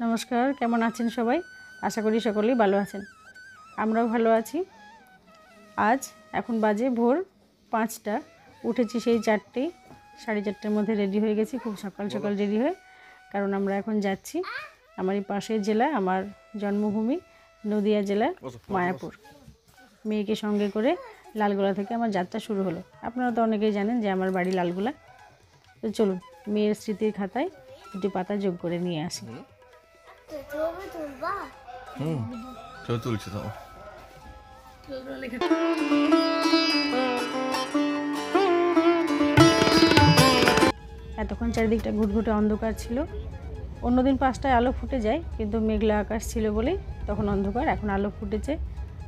নমস্কার, কেমন আছেন সবাই? আশা করি সকলেই ভালো আছেন। আমরাও ভালো আছি। আজ এখন বাজে ভোর 5টা, উঠেছি সেই 4টে, 4:30টার মধ্যে রেডি হয়ে গেছি, খুব সকাল সকাল রেডি হয়ে, কারণ আমরা এখন যাচ্ছি আমার এই পাশের জেলা, আমার জন্মভূমি নদিয়া জেলার মায়াপুর। মেয়েকে সঙ্গে করে লালগোলা থেকে আমার যাত্রা শুরু হলো। আপনারা তো অনেকেই জানেন যে আমার বাড়ি লালগোলা। তো চলুন মেয়ের স্মৃতির খাতায় দুটি পাতা যোগ করে নিয়ে আসি। এতক্ষণ চারিদিকটা ঘুটঘুটে অন্ধকার ছিল। অন্যদিন 5টায় আলো ফুটে যায়, কিন্তু মেঘলা আকাশ ছিল বলেই তখন অন্ধকার। এখন আলো ফুটেছে,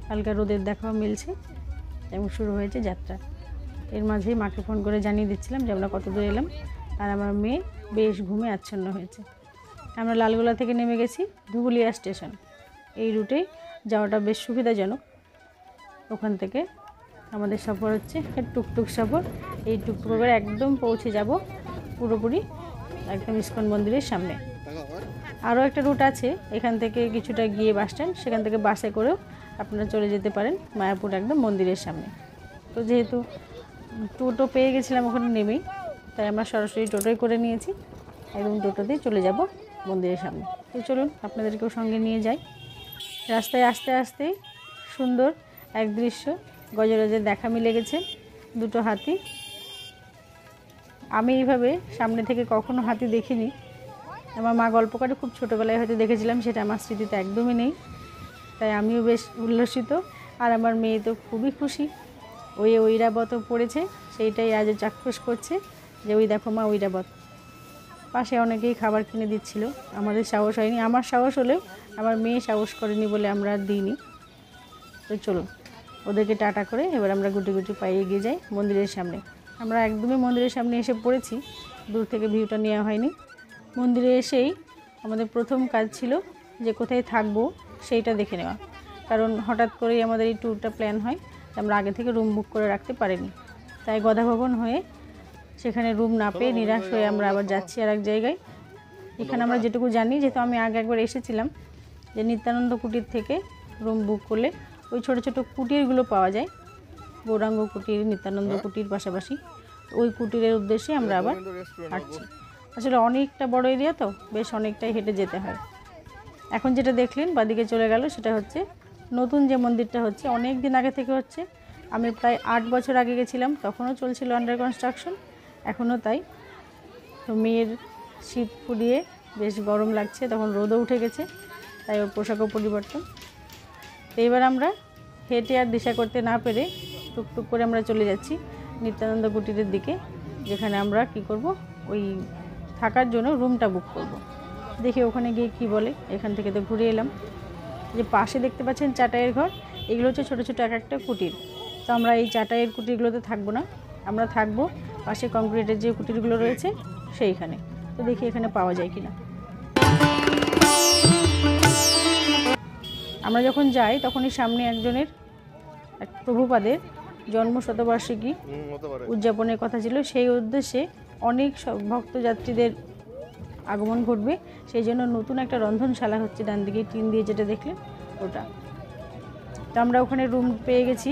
হালকা রোদের দেখাও মিলছে এবং শুরু হয়েছে যাত্রা। এর মাঝেই মাকে ফোন করে জানিয়ে দিচ্ছিলাম যে আমরা কত দূর এলাম, আর আমার মেয়ে বেশ ঘুমে আচ্ছন্ন হয়েছে। আমরা লালগোলা থেকে নেমে গেছি ধুবুলিয়া স্টেশন। এই রুটে যাওয়াটা বেশ সুবিধাজনক। ওখান থেকে আমাদের সফর হচ্ছে টুকটুক সফর। এই টুকটুক করে একদম পৌঁছে যাব পুরোপুরি একদম ইস্কন মন্দিরের সামনে। আরও একটা রুট আছে, এখান থেকে কিছুটা গিয়ে বাস স্ট্যান্ড, সেখান থেকে বাসে করেও আপনারা চলে যেতে পারেন মায়াপুর একদম মন্দিরের সামনে। তো যেহেতু টোটো পেয়ে গেছিলাম ওখানে নেমেই, তাই আমরা সরাসরি টোটোই করে নিয়েছি, একদম টোটোতেই চলে যাব মন্দিরের সামনে। তো চলুন আপনাদেরকেও সঙ্গে নিয়ে যাই। রাস্তায় আস্তে আস্তেই সুন্দর এক দৃশ্য, গজরাজের দেখা মিলে গেছে, দুটো হাতি। আমি এইভাবে সামনে থেকে কখনো হাতি দেখিনি। আমার মা গল্প করে খুব ছোটোবেলায় হয়তো দেখেছিলাম, সেটা আমার স্মৃতিতে একদমই নেই। তাই আমিও বেশ উল্লসিত, আর আমার মেয়ে তো খুবই খুশি। ওই ঐরাবত পড়েছে, সেইটাই আজও চাক্ষুষ করছে যে ওই দেখো মা ঐরাবত। পাশে অনেকেই খাবার কিনে দিচ্ছিল, আমাদের সাহস হয়নি। আমার সাহস হলেও আমার মেয়ে সাহস করেনি বলে আমরা আর দিইনি। তো চলুন ওদেরকে টাটা করে এবার আমরা গুটি গুটি পায়ে এগিয়ে যাই মন্দিরের সামনে। আমরা একদমই মন্দিরের সামনে এসে পড়েছি, দূর থেকে ভিউটা নেওয়া হয়নি। মন্দিরে এসেই আমাদের প্রথম কাজ ছিল যে কোথায় থাকবো সেইটা দেখে নেওয়া, কারণ হঠাৎ করেই আমাদের এই ট্যুরটা প্ল্যান হয়, আমরা আগে থেকে রুম বুক করে রাখতে পারিনি। তাই গদা ভবন হয়ে সেখানে রুম না পেয়ে নিরাশ হয়ে আমরা আবার যাচ্ছি আর এক জায়গায়। এখানে আমরা যেটুকু জানি, যেহেতু আমি আগে একবার এসেছিলাম, যে নিত্যানন্দ কুটির থেকে রুম বুক করলে ওই ছোটো ছোটো কুটিরগুলো পাওয়া যায়, গৌরাঙ্গ কুটির, নিত্যানন্দ কুটির পাশাপাশি। ওই কুটিরের উদ্দেশ্যে আমরা আবার হাঁটছি। আসলে অনেকটা বড় এরিয়া, তো বেশ অনেকটাই হেঁটে যেতে হয়। এখন যেটা দেখলেন বাদিকে চলে গেল, সেটা হচ্ছে নতুন যে মন্দিরটা হচ্ছে, অনেক দিন আগে থেকে হচ্ছে। আমি প্রায় 8 বছর আগে গেছিলাম, তখনও চলছিল আন্ডার কনস্ট্রাকশন, এখনও তাই। তো মেয়ের শীত ফুরিয়ে বেশ গরম লাগছে, তখন রোদও উঠে গেছে, তাই ওর পোশাকও পরিবর্তন। তো এবার আমরা হেঁটে আর দিশা করতে না পেরে টুকটুক করে আমরা চলে যাচ্ছি নিত্যানন্দ কুটিরের দিকে, যেখানে আমরা কি করব, ওই থাকার জন্য রুমটা বুক করব। দেখি ওখানে গিয়ে কি বলে। এখান থেকে তো ঘুরে এলাম। যে পাশে দেখতে পাচ্ছেন চাটাইয়ের ঘর, এগুলো হচ্ছে ছোটো ছোটো এক একটা কুটির। তো আমরা এই চাটাইয়ের কুটিরগুলোতে থাকবো না, আমরা থাকবো পাশে কংক্রিটের যে কুটিরগুলো রয়েছে সেইখানে। তো দেখি এখানে পাওয়া যায় কিনা। আমরা যখন যাই তখনই সামনে একজনের, এক প্রভুপাদের জন্ম শতবার্ষিকী উদযাপনের কথা ছিল। সেই উদ্দেশ্যে অনেক ভক্তযাত্রীদের আগমন ঘটবে, সেই জন্য নতুন একটা রন্ধনশালা হচ্ছে ডান দিকে টিন দিয়ে, যেটা দেখলেন ওটা। তো আমরা ওখানে রুম পেয়ে গেছি,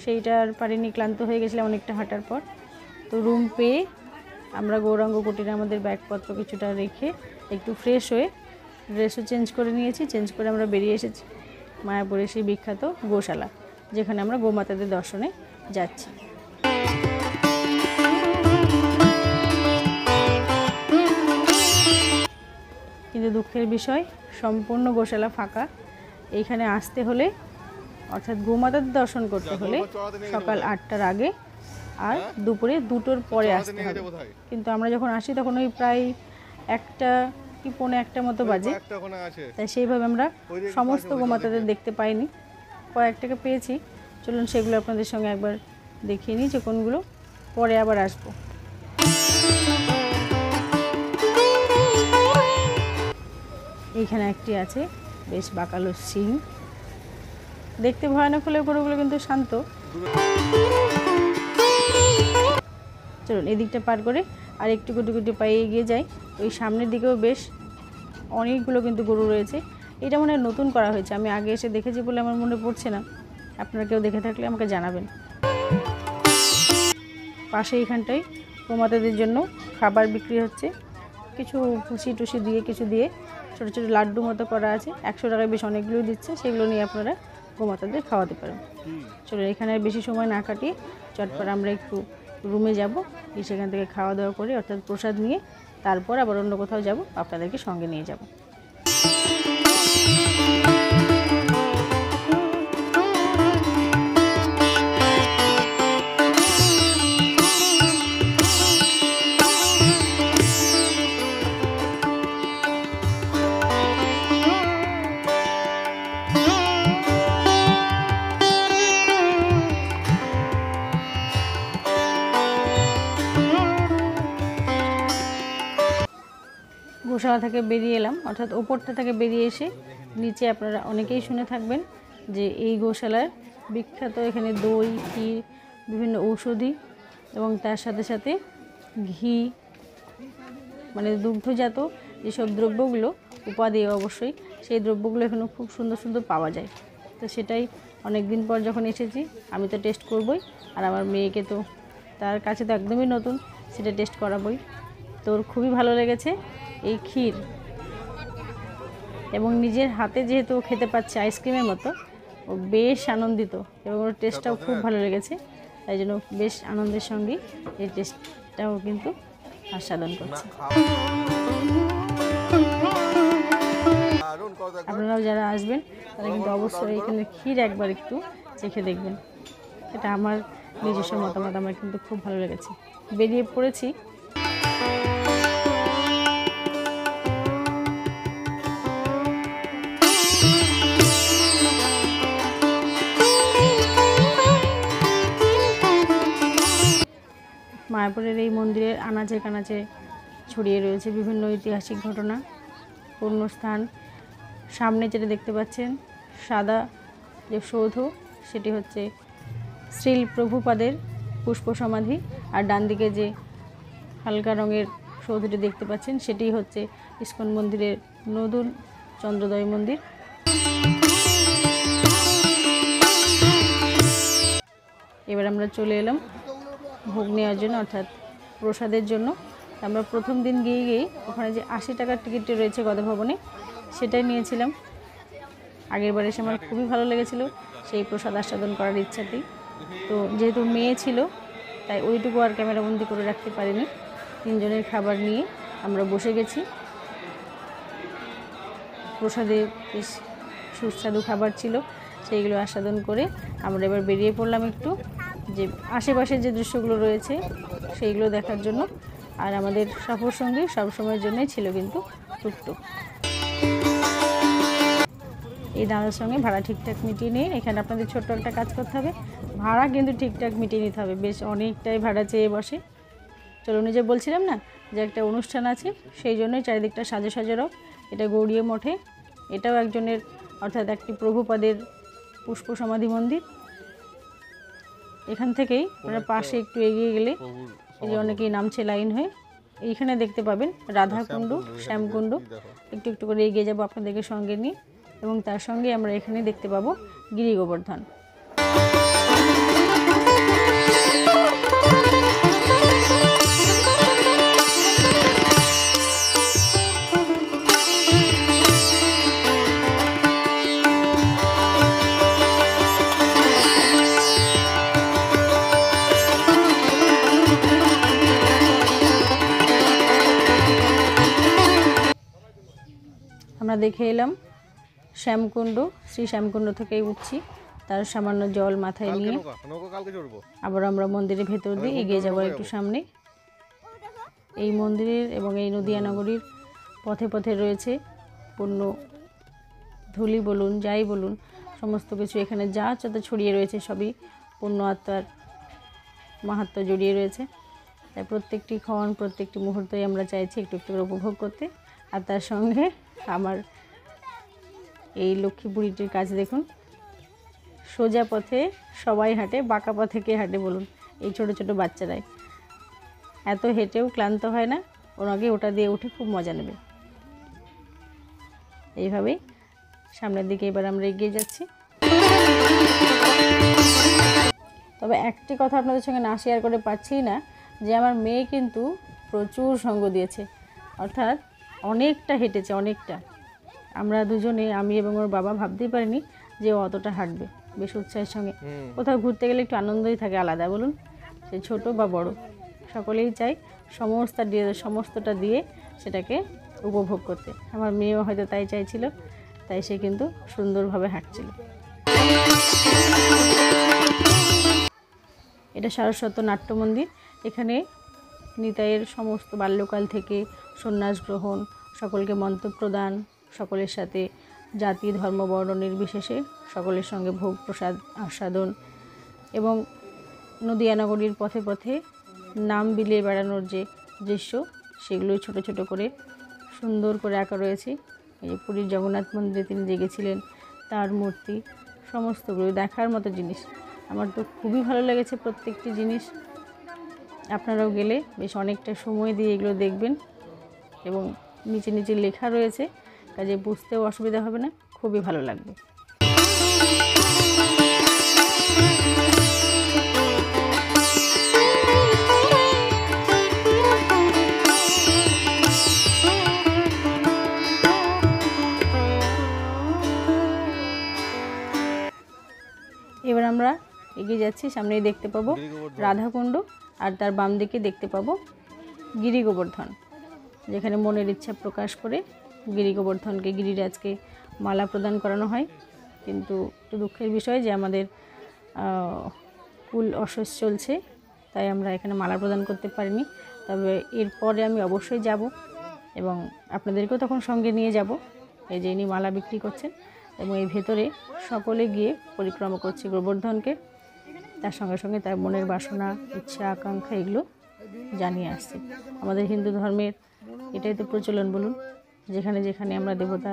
সেইটা আর পারিনি, ক্লান্ত হয়ে গেছিলাম অনেকটা হাঁটার পর। তো রুম পেয়ে আমরা গৌরাঙ্গ কুটিরে আমাদের ব্যাগপত্র কিছুটা রেখে একটু ফ্রেশ হয়ে ড্রেসও চেঞ্জ করে নিয়েছি। চেঞ্জ করে আমরা বেরিয়ে এসেছি মায়াপুরের সেই বিখ্যাত গোশালা, যেখানে আমরা গোমাতাদের দর্শনে যাচ্ছি। কিন্তু দুঃখের বিষয়, সম্পূর্ণ গোশালা ফাঁকা। এইখানে আসতে হলে, অর্থাৎ গোমাতাদের দর্শন করতে হলে সকাল 8টার আগে আর দুপুরে 2টোর পরে আসতে হবে। কিন্তু আমরা যখন আসি তখন ওই প্রায় 1টা কি 1:45 মতো বাজে, তাই সেইভাবে আমরা সমস্ত গোমাতাদের দেখতে পাইনি, কয়েকটাকে পেয়েছি। চলুন সেগুলো আপনাদের সঙ্গে একবার দেখিয়ে নিই যে কোনগুলো, পরে আবার আসবো। এইখানে একটি আছে, বেশ বাঁকালো শিং, দেখতে ভয়ানক হলেও গরুগুলো কিন্তু শান্ত। চলুন এদিকটা পার করে আর একটু গুটি গুটি পায়ে এগিয়ে যাই। ওই সামনের দিকেও বেশ অনেকগুলো কিন্তু গরু রয়েছে। এটা মনে হয় নতুন করা হয়েছে, আমি আগে এসে দেখেছি বলে আমার মনে পড়ছে না। আপনারা কেউ দেখে থাকলে আমাকে জানাবেন। পাশে এইখানটায় গোমাতাদের জন্য খাবার বিক্রি হচ্ছে, কিছু ভুসি টুসি দিয়ে কিছু দিয়ে ছোটো ছোটো লাড্ডু মতো করা আছে, 100 টাকায় বেশ অনেকগুলো দিচ্ছে, সেগুলো নিয়ে আপনারা গোমাতাদের খাওয়াতে পারেন। চলো এখানে আর বেশি সময় না কাটিয়ে চটপট আমরা একটু রুমে যাব, সেখান থেকে খাওয়া দাওয়া করে অর্থাৎ প্রসাদ নিয়ে তারপর আবার অন্য কোথাও যাব, আপনাদেরকে সঙ্গে নিয়ে যাব। গোশালা থেকে বেরিয়ে এলাম, অর্থাৎ ওপরটা থেকে বেরিয়ে এসে নিচে আপনারা অনেকেই শুনে থাকবেন যে এই গোশালার বিখ্যাত এখানে দই, ক্ষীর, বিভিন্ন ঔষধি এবং তার সাথে সাথে ঘি, মানে দুগ্ধজাত যেসব দ্রব্যগুলো, উপাদেয় অবশ্যই, সেই দ্রব্যগুলো এখানে খুব সুন্দর সুন্দর পাওয়া যায়। তো সেটাই অনেক দিন পর যখন এসেছি আমি তো টেস্ট করবই, আর আমার মেয়েকে তো তার কাছে তো একদমই নতুন, সেটা টেস্ট করাবই। তোর খুবই ভালো লেগেছে এই ক্ষীর, এবং নিজের হাতে যেহেতু খেতে পাচ্ছে আইসক্রিমের মতো, ও বেশ আনন্দিত এবং ওর টেস্টটাও খুব ভালো লেগেছে, তাই জন্য বেশ আনন্দের সঙ্গে এই টেস্টটাও কিন্তু আস্বাদন করছে। আপনারাও যারা আসবেন তারা কিন্তু অবশ্যই এখানে ক্ষীর একবার একটু চেখে দেখবেন, এটা আমার নিজস্ব মতামত, আমার কিন্তু খুব ভালো লেগেছে। বেরিয়ে পড়েছি। মায়াপুরের এই মন্দিরের আনাচে কানাচে ছড়িয়ে রয়েছে বিভিন্ন ঐতিহাসিক ঘটনা, পুণ্যস্থান। সামনে যেটা দেখতে পাচ্ছেন সাদা যে সৌধ, সেটি হচ্ছে শ্রীল প্রভুপাদের পুষ্প সমাধি, আর ডান দিকে যে হালকা রঙের সৌধটি দেখতে পাচ্ছেন সেটি হচ্ছে ইস্কন মন্দিরের নতুন চন্দ্রোদয় মন্দির। এবার আমরা চলে এলাম ভোগ নেওয়ার জন্য, অর্থাৎ প্রসাদের জন্য। আমরা প্রথম দিন গিয়ে ওখানে যে 80 টাকার টিকিটটি রয়েছে গদা ভবনে, সেটাই নিয়েছিলাম। আগের বার এসে আমার খুবই ভালো লেগেছিল সেই প্রসাদ আস্বাদন করার ইচ্ছাটি। তো যেহেতু মেয়ে ছিল তাই ওইটুকু আর ক্যামেরাবন্দি করে রাখতে পারিনি। 3 জনের খাবার নিয়ে আমরা বসে গেছি। প্রসাদে বেশ সুস্বাদু খাবার ছিল, সেইগুলো আস্বাদন করে আমরা এবার বেরিয়ে পড়লাম একটু যে আশেপাশের যে দৃশ্যগুলো রয়েছে সেইগুলো দেখার জন্য। আর আমাদের সফর সঙ্গী সবসময়ের জন্যই ছিল কিন্তু টুকটুক। এই দাদার সঙ্গে ভাড়া ঠিকঠাক মিটিয়ে নিয়ে এখানে আপনাদের ছোট্ট একটা কাজ করতে হবে, ভাড়া কিন্তু ঠিকঠাক মিটিয়ে নিতে হবে। বেশ অনেকটাই ভাড়া চেয়ে বসে। চলো, নিজে বলছিলাম না যে একটা অনুষ্ঠান আছে, সেই জন্যই চারিদিকটা সাজে সাজেরাও। এটা গৌড়ীয় মঠে, এটাও একজনের অর্থাৎ একটি প্রভুপাদের পুষ্প সমাধি মন্দির। এখান থেকেই আমরা পাশে একটু এগিয়ে গেলে এই যে অনেকেই নামছে লাইন হয়ে, এইখানে দেখতে পাবেন রাধাকুণ্ড, শ্যামকুণ্ড। একটু একটু করে এগিয়ে যাবো আপনাদেরকে সঙ্গে নিয়ে, এবং তার সঙ্গে আমরা এখানে দেখতে পাবো গিরি গোবর্ধন। আমরা দেখে এলাম শ্যামকুণ্ড, শ্রী শ্যামকুণ্ড থেকেই উঠছি, তার সামান্য জল মাথায় নিয়ে আবার আমরা মন্দিরের ভেতর দিয়ে এগিয়ে যাবো একটু সামনে। এই মন্দিরের এবং এই নদিয়া নগরীর পথে পথে রয়েছে পূর্ণ ধুলি বলুন, যাই বলুন, সমস্ত কিছু এখানে যা যত ছড়িয়ে রয়েছে সবই পূর্ণ আত্মার মাহাত্ম্য জড়িয়ে রয়েছে। তাই প্রত্যেকটি ক্ষণ, প্রত্যেকটি মুহূর্তই আমরা চাইছি একটু একটু করে উপভোগ করতে। আর তার সঙ্গে আমার এই লক্ষ্মী বুড়িটির কাজ দেখুন, সোজা পথে সবাই হাঁটে, বাঁকা পথে কে হাঁটে বলুন? এই ছোট ছোট বাচ্চারাই। এত হেঁটেও ক্লান্ত হয় না, ওনাকে ওটা দিয়ে উঠে খুব মজা নেবে। এইভাবেই সামনের দিকে এবার আমরা এগিয়ে যাচ্ছি। তবে একটি কথা আপনাদের সঙ্গে না শেয়ার করে পারছি না যে আমার মেয়ে কিন্তু প্রচুর সঙ্গ দিয়েছে, অর্থাৎ অনেকটা হেঁটেছে, অনেকটা। আমরা দুজনে, আমি এবং ওর বাবা, ভাবতেই পারিনি যে ও অতটা হাঁটবে। বেশ উৎসাহের সঙ্গে। কোথাও ঘুরতে গেলে একটু আনন্দই থাকে আলাদা, বলুন, সে ছোট বা বড়, সকলেই চাই সমস্তটা দিয়ে সেটাকে উপভোগ করতে। আমার মেয়েও হয়তো তাই চাইছিল, তাই সে কিন্তু সুন্দরভাবে হাঁটছিল। এটা সারস্বত নাট্য মন্দির। এখানে নিতাইয়ের সমস্ত বাল্যকাল থেকে সন্ন্যাস গ্রহণ, সকলকে মন্ত্র প্রদান, সকলের সাথে জাতি ধর্ম বর্ণ নির্বিশেষে সকলের সঙ্গে ভোগ প্রসাদ আস্বাদন, এবং নদিয়া নগরীর পথে পথে নাম বিলিয়ে বেড়ানোর যে দৃশ্য, সেগুলোই ছোট ছোট করে সুন্দর করে আঁকা রয়েছে। এই যে পুরীর জগন্নাথ মন্দিরে তিনি জেগেছিলেন, তার মূর্তি, সমস্তগুলো দেখার মতো জিনিস। আমার তো খুবই ভালো লেগেছে প্রত্যেকটি জিনিস। আপনারাও গেলে বেশ অনেকটা সময় দিয়ে এগুলো দেখবেন, এবং নিচে নিচে লেখা রয়েছে, কাজে বুঝতেও অসুবিধা হবে না, খুবই ভালো লাগবে। এবার আমরা এগিয়ে যাচ্ছি, সামনেই দেখতে পাবো রাধাকুণ্ড, আর তার বাম দিকে দেখতে পাবো গিরি গোবর্ধন, যেখানে মনের ইচ্ছা প্রকাশ করে গিরি গোবর্ধনকে, গিরিরাজকে মালা প্রদান করানো হয়। কিন্তু একটু দুঃখের বিষয় যে আমাদের কুল অসুস্থ চলছে, তাই আমরা এখানে মালা প্রদান করতে পারিনি। তবে এরপরে আমি অবশ্যই যাব এবং আপনাদেরকেও তখন সঙ্গে নিয়ে যাব। এই যে ইনি মালা বিক্রি করছেন এবং এই ভেতরে সকলে গিয়ে পরিক্রমা করছে গোবর্ধনকে, তার সঙ্গে সঙ্গে তার মনের বাসনা, ইচ্ছা, আকাঙ্ক্ষা এগুলো জানিয়ে আসছে। আমাদের হিন্দু ধর্মের এটাই তো প্রচলন, বলুন, যেখানে যেখানে আমরা দেবতা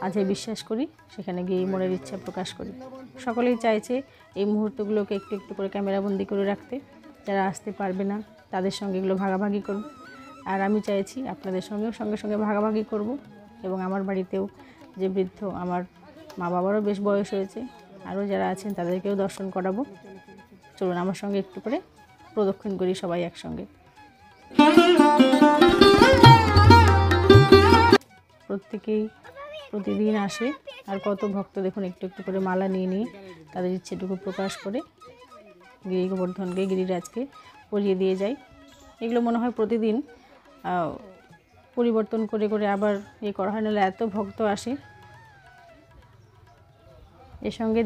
আছে বিশ্বাস করি, সেখানে গিয়ে মনের ইচ্ছা প্রকাশ করি। সকলেই চাইছে এই মুহূর্তগুলোকে একটু একটু করে ক্যামেরাবন্দি করে রাখতে, যারা আসতে পারবে না তাদের সঙ্গে এগুলো ভাগাভাগি করুন। আর আমি চাইছি আপনাদের সঙ্গেও সঙ্গে সঙ্গে ভাগাভাগি করব, এবং আমার বাড়িতেও যে বৃদ্ধ, আমার মা বাবারও বেশ বয়স হয়েছে, আরও যারা আছেন তাদেরকেও দর্শন করাবো। চলুন আমার সঙ্গে একটু করে প্রদক্ষিণ করি সবাই একসঙ্গে। প্রত্যেকেই প্রতিদিন আসে, আর কত ভক্ত দেখুন একটু একটু করে মালা নিয়ে নিয়ে তাদের ইচ্ছেটুকু প্রকাশ করে গিরি গোবর্ধনকে, গিরিরাজকে পরিয়ে দিয়ে যায়। এগুলো মনে হয় প্রতিদিন পরিবর্তন করে করে আবার করা হয়, নাহলে এত ভক্ত আসে। এর সঙ্গে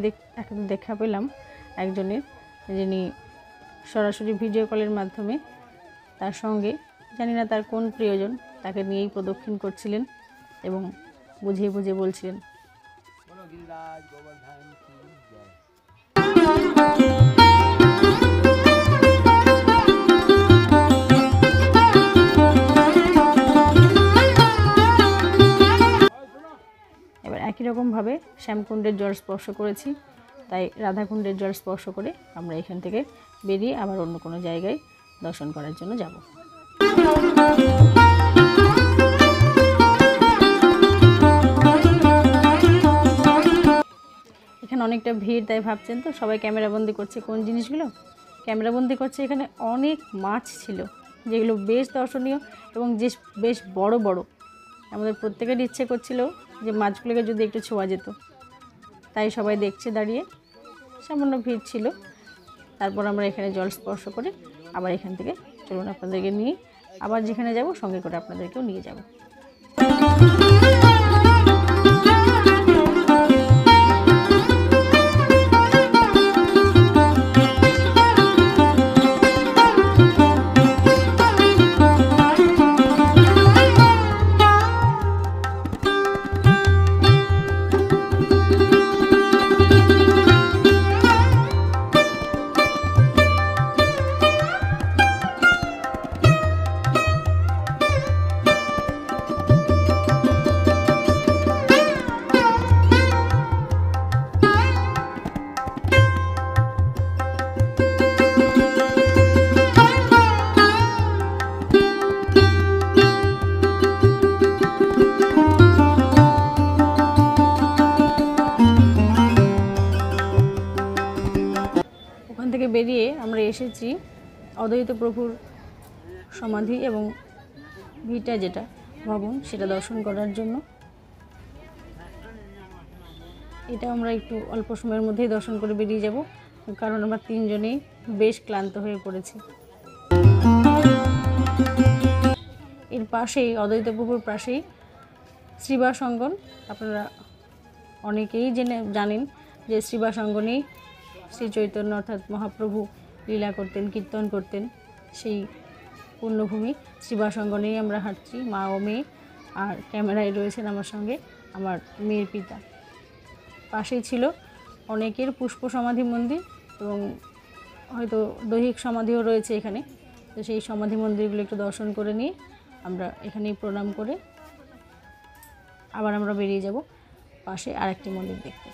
দেখা পেলাম একজনের, যিনি সরাসরি ভিডিও কলের মাধ্যমে তার সঙ্গে, জানি না তার কোন প্রিয়জন, তাকে নিয়েই প্রদক্ষিণ করছিলেন এবং বুঝিয়ে বুঝিয়ে বলছিলেন। এবার একই রকমভাবে শ্যামকুণ্ডের জল স্পর্শ করেছি, তাই রাধাকুণ্ডের জল স্পর্শ করে আমরা এখান থেকে বেরিয়ে আবার অন্য কোনো জায়গায় দর্শন করার জন্য যাব। এখানে অনেকটা ভিড়, তাই ভাবছেন তো সবাই ক্যামেরাবন্দি করছে কোন জিনিসগুলো। ক্যামেরাবন্দি করছে এখানে অনেক মাছ ছিল, যেগুলো বেশ দর্শনীয় এবং বেশ বড় বড়। আমাদের প্রত্যেকের ইচ্ছে করছিল যে মাছগুলোকে যদি একটু ছোঁয়া যেত, তাই সবাই দেখছে দাঁড়িয়ে। সামান্য ভিড় ছিল। তারপর আমরা এখানে জল স্পর্শ করে আবার এখান থেকে চলুন আপনাদেরকে নিয়ে আবার যেখানে যাব সঙ্গে করে আপনাদেরকেও নিয়ে যাব। এসেছি অদ্বৈত প্রভুর সমাধি এবং ভিটা যেটা ভবন সেটা দর্শন করার জন্য। এটা আমরা একটু অল্প সময়ের মধ্যেই দর্শন করে বেরিয়ে যাব, কারণ আমরা তিনজনেই বেশ ক্লান্ত হয়ে পড়েছি। এর পাশেই অদ্বৈত প্রভুর পাশেই শ্রীবাস অঙ্গন। আপনারা অনেকেই জানেন যে শ্রীবাস অঙ্গনেই শ্রী চৈতন্য অর্থাৎ মহাপ্রভু লীলা করতেন, কীর্তন করতেন। সেই পুণ্যভূমি শ্রীবাস অঙ্গনেই আমরা হাঁটছি, মা ও মেয়ে। আর ক্যামেরায় রয়েছেন আমার সঙ্গে আমার মেয়ের পিতা। পাশেই ছিল অনেকের পুষ্প সমাধি মন্দির এবং হয়তো দৈহিক সমাধিও রয়েছে এখানে। তো সেই সমাধি মন্দিরগুলো একটু দর্শন করে নিয়ে আমরা এখানেই প্রণাম করে আবার আমরা বেরিয়ে যাব পাশে আরেকটি মন্দির দেখতে।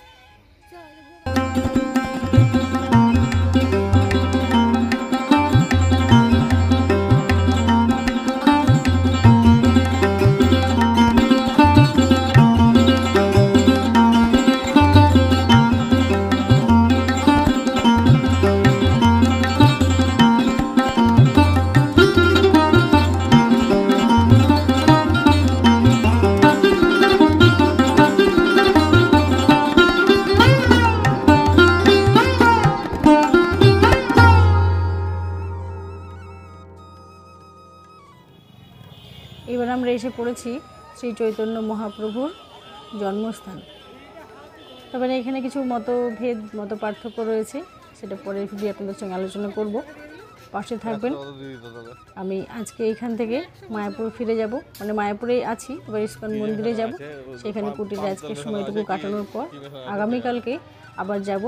এবার আমরা এসে পড়েছি শ্রী চৈতন্য মহাপ্রভুর জন্মস্থান। তবে এখানে কিছু মতভেদ, মত পার্থক্য রয়েছে, সেটা পরের ভিডিও আপনাদের সঙ্গে আলোচনা করব। পাশে থাকবেন। আমি আজকে এখান থেকে মায়াপুর ফিরে যাব, মানে মায়াপুরেই আছি, এবার ইস্কন মন্দিরে যাব। সেখানে কুটিরে আজকে সময়টুকু কাটানোর পর আগামীকালকে আবার যাব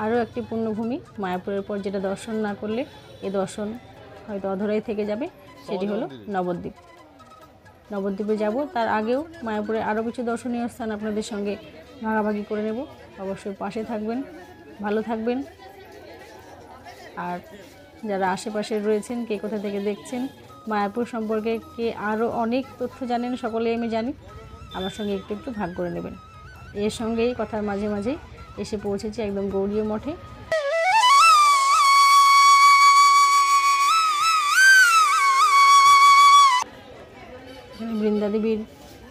আরও একটি পুণ্যভূমি মায়াপুরের পর, যেটা দর্শন না করলে এ দর্শন হয়তো অধরাই থেকে যাবে। সেটি হলো নবদ্বীপ। নবদ্বীপে যাব, তার আগেও মায়াপুরে আরও কিছু দর্শনীয় স্থান আপনাদের সঙ্গে ভাগাভাগি করে নেব। অবশ্যই পাশে থাকবেন, ভালো থাকবেন। আর যারা আশেপাশে রয়েছেন, কে কোথা থেকে দেখছেন, মায়াপুর সম্পর্কে কে আরও অনেক তথ্য জানেন, সকলেই আমি জানি, আমার সঙ্গে একটু একটু ভাগ করে নেবেন। এর সঙ্গেই কথার মাঝে মাঝেই এসে পৌঁছেছি একদম গৌড়ীয় মঠে। বৃন্দাদেবীর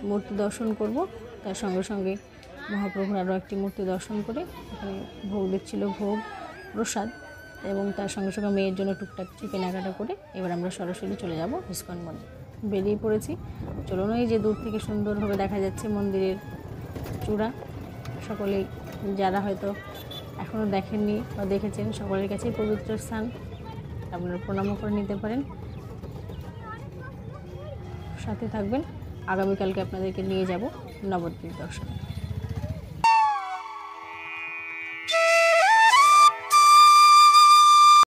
মূর্তি দর্শন করব, তার সঙ্গে সঙ্গে মহাপ্রভুর আরও একটি মূর্তি দর্শন করে এখানে ভোগ দেখছিল, ভোগ প্রসাদ, এবং তার সঙ্গে সঙ্গে মেয়ের জন্য টুকটাক কিছু কেনাকাটা করে এবার আমরা সরাসরি চলে যাব ইস্কন মন্দির। বেরিয়ে পড়েছি, চলুন। এই যে দূর থেকে সুন্দরভাবে দেখা যাচ্ছে মন্দিরের চূড়া। সকলেই যারা হয়তো এখনও দেখেননি বা দেখেছেন, সকলের কাছেই পবিত্র স্থান, আপনারা প্রণামও করে নিতে পারেন। সাথে থাকবেন, আগামীকালকে আপনাদেরকে নিয়ে যাব নবদ্বীপ দর্শনে।